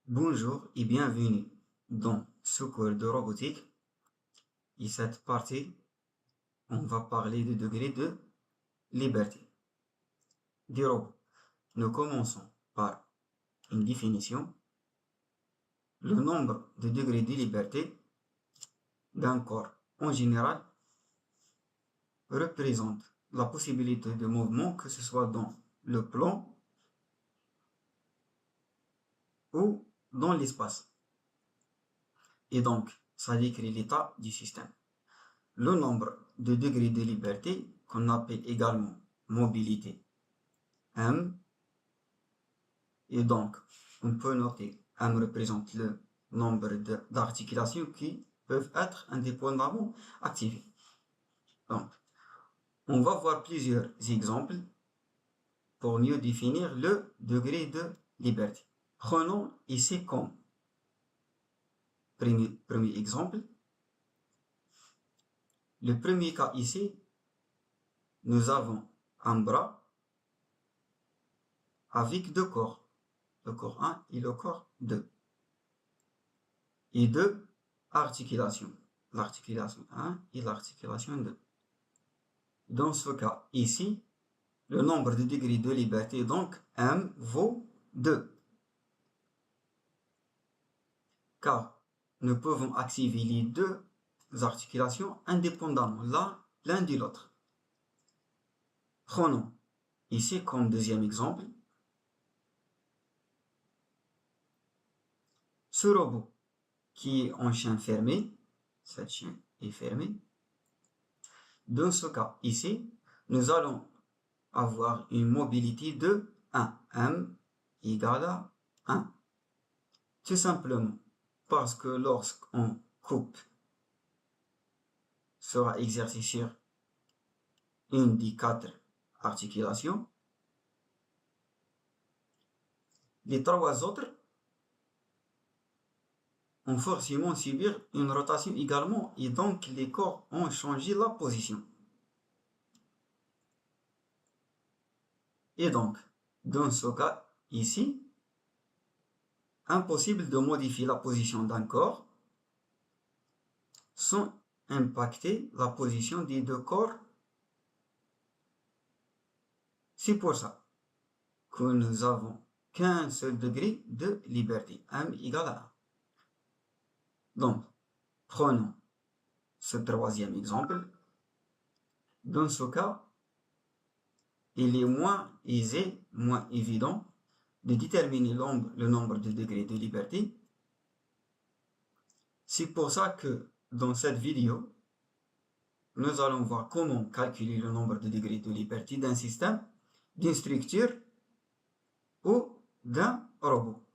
Bonjour et bienvenue dans ce cours de robotique. Et cette partie, on va parler du degré de liberté du robot. Nous commençons par une définition. Le nombre de degrés de liberté d'un corps en général représente la possibilité de mouvement, que ce soit dans le plan ou dans l'espace. Et donc, ça décrit l'état du système. Le nombre de degrés de liberté, qu'on appelle également mobilité M, et donc on peut noter M représente le nombre d'articulations qui peuvent être indépendamment activées. Donc, on va voir plusieurs exemples pour mieux définir le degré de liberté. Prenons ici comme premier exemple. Le premier cas ici, nous avons un bras avec deux corps, le corps 1 et le corps 2, et deux articulations, l'articulation 1 et l'articulation 2. Dans ce cas ici, le nombre de degrés de liberté, donc M, vaut 2. Car nous pouvons activer les deux articulations indépendamment l'un de l'autre. Prenons ici comme deuxième exemple ce robot qui est en chien fermé. Cette chien est fermée. Dans ce cas ici, nous allons avoir une mobilité de 1, M égale à 1. Tout simplement parce que lorsqu'on coupe sera exercé sur une des 4 articulations, les 3 autres ont forcément subir une rotation également, et donc les corps ont changé la position. Et donc, dans ce cas ici, impossible de modifier la position d'un corps sans impacter la position des deux corps. C'est pour ça que nous avons qu'un seul degré de liberté, M égale à 1. Donc, prenons ce troisième exemple. Dans ce cas, il est moins aisé, moins évident de déterminer le nombre de degrés de liberté. C'est pour ça que dans cette vidéo, nous allons voir comment calculer le nombre de degrés de liberté d'un système, d'une structure ou d'un robot.